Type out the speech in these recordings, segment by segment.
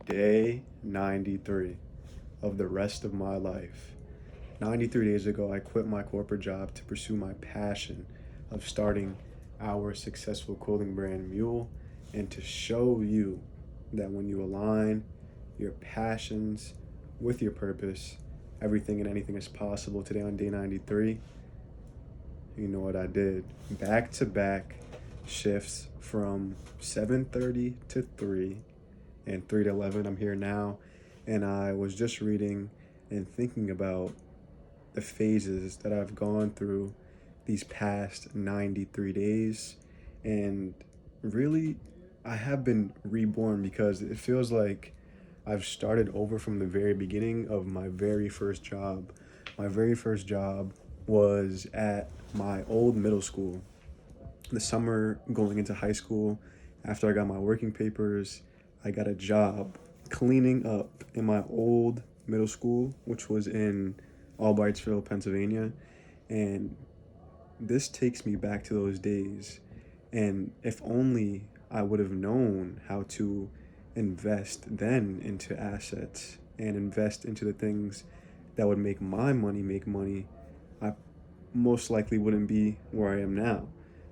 Day 93 of the rest of my life. 93 days ago, I quit my corporate job to pursue my passion of starting our successful clothing brand MUEL, and to show you that when you align your passions with your purpose, everything and anything is possible. Today on day 93, you know what I did? Back to back shifts from 7:30 to 3 and 3 to 11. I'm here now, and I was just reading and thinking about the phases that I've gone through these past 93 days. And really, I have been reborn because it feels like I've started over from the very beginning of my very first job. My very first job was at my old middle school. The summer going into high school, after I got my working papers, I got a job cleaning up in my old middle school, which was in Albrightsville, Pennsylvania. And this takes me back to those days. And if only I would have known how to invest then into assets and invest into the things that would make my money make money, I most likely wouldn't be where I am now.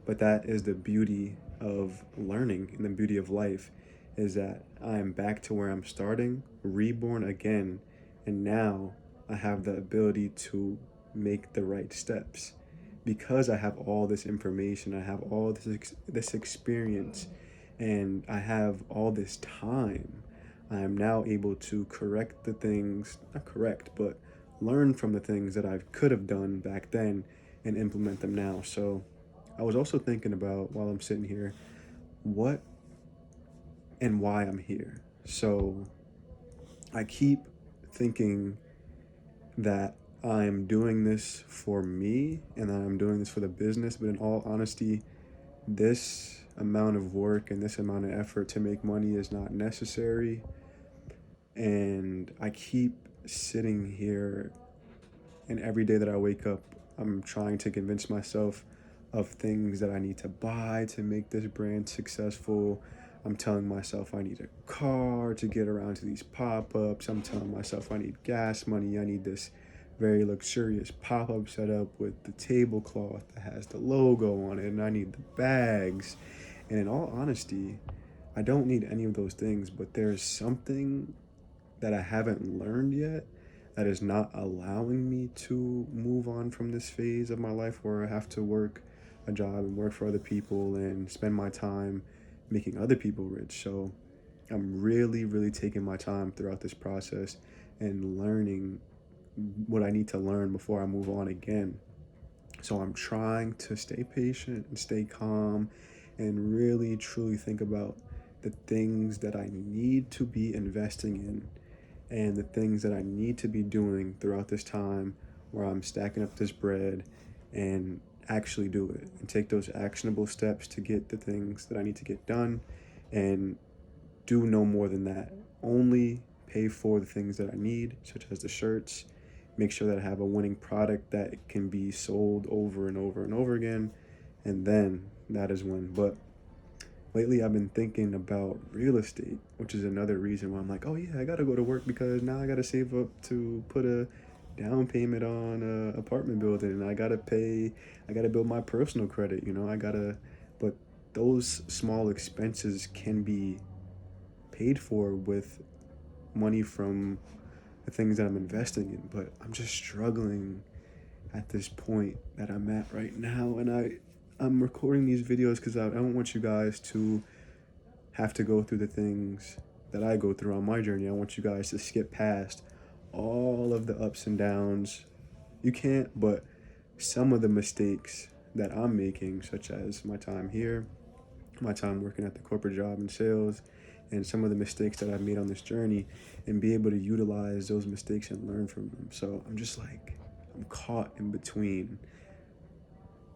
But that is the beauty of learning and the beauty of life, is that I am back to where I'm starting, reborn again, and now I have the ability to make the right steps. Because I have all this information, I have all this experience, and I have all this time, I am now able to correct the things, not correct, but learn from the things that I could have done back then and implement them now. So I was also thinking about, while I'm sitting here, what and why I'm here. So I keep thinking that I'm doing this for me and that I'm doing this for the business, but in all honesty, this amount of work and this amount of effort to make money is not necessary. And I keep sitting here, and every day that I wake up, I'm trying to convince myself of things that I need to buy to make this brand successful. I'm telling myself I need a car to get around to these pop-ups. I'm telling myself I need gas money. I need this very luxurious pop-up setup with the tablecloth that has the logo on it, and I need the bags. And in all honesty, I don't need any of those things, but there's something that I haven't learned yet that is not allowing me to move on from this phase of my life where I have to work a job and work for other people and spend my time making other people rich. So I'm really, really taking my time throughout this process and learning what I need to learn before I move on again. So I'm trying to stay patient and stay calm and really, truly think about the things that I need to be investing in and the things that I need to be doing throughout this time where I'm stacking up this bread, and actually do it and take those actionable steps to get the things that I need to get done, and do no more than that. Only pay for the things that I need, such as the shirts, make sure that I have a winning product that can be sold over and over and over again, and then that is when. But lately I've been thinking about real estate, which is another reason why I'm like, oh yeah, I gotta go to work because now I gotta save up to put a down payment on a apartment building, and I gotta build my personal credit, but those small expenses can be paid for with money from the things that I'm investing in. But I'm just struggling at this point that I'm at right now, and I'm recording these videos because I don't want you guys to have to go through the things that I go through on my journey. I want you guys to skip past all of the ups and downs. You can't, but some of the mistakes that I'm making, such as my time here, my time working at the corporate job in sales, and some of the mistakes that I've made on this journey, and be able to utilize those mistakes and learn from them. So I'm just like, I'm caught in between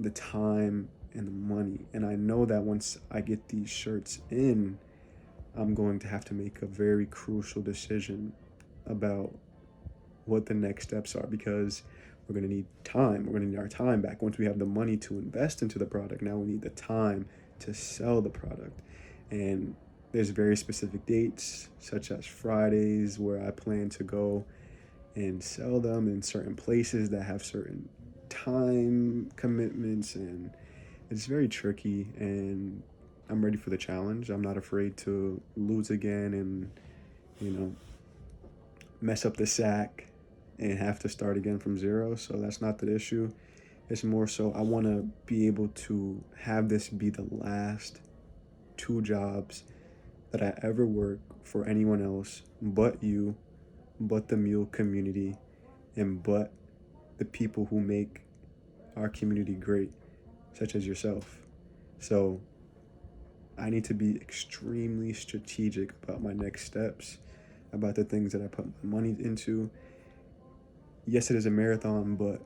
the time and the money. And I know that once I get these shirts in, I'm going to have to make a very crucial decision about what the next steps are, because we're going to need time. We're going to need our time back. Once we have the money to invest into the product, now we need the time to sell the product. And There's very specific dates, such as Fridays, where I plan to go and sell them in certain places that have certain time commitments, and it's very tricky, and I'm ready for the challenge. I'm not afraid to lose again and, you know, mess up the sack and have to start again from zero. So that's not the issue. It's more so I want to be able to have this be the last two jobs that I ever work for anyone else but you, but the MUEL community, and but the people who make our community great, such as yourself. So I need to be extremely strategic about my next steps, about the things that I put my money into. Yes, it is a marathon, but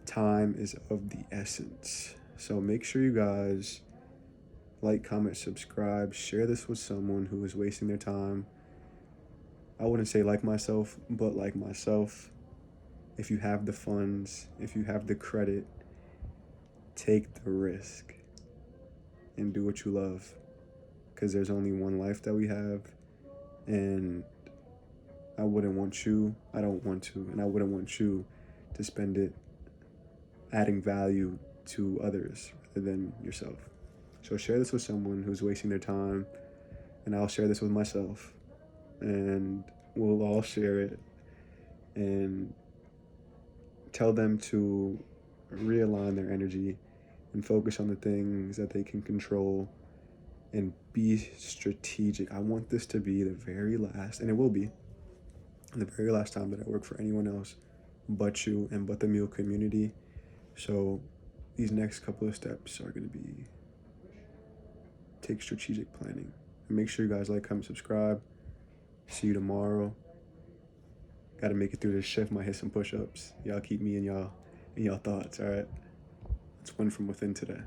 time is of the essence. So make sure you guys like, comment, subscribe, share this with someone who is wasting their time. I wouldn't say like myself, but like myself. If you have the funds, if you have the credit, take the risk and do what you love, because there's only one life that we have, and I wouldn't want you, I don't want to, and I wouldn't want you to spend it adding value to others rather than yourself. So share this with someone who's wasting their time, and I'll share this with myself, and we'll all share it, and tell them to realign their energy and focus on the things that they can control and be strategic. I want this to be the very last, and it will be the very last time that I work for anyone else but you and but the MUEL community. So these next couple of steps are going to be take strategic planning. And make sure you guys like, comment, subscribe. See you tomorrow. Got to make it through this shift. Might hit some push-ups. Y'all keep me in y'all thoughts, all right? Let's win from within today.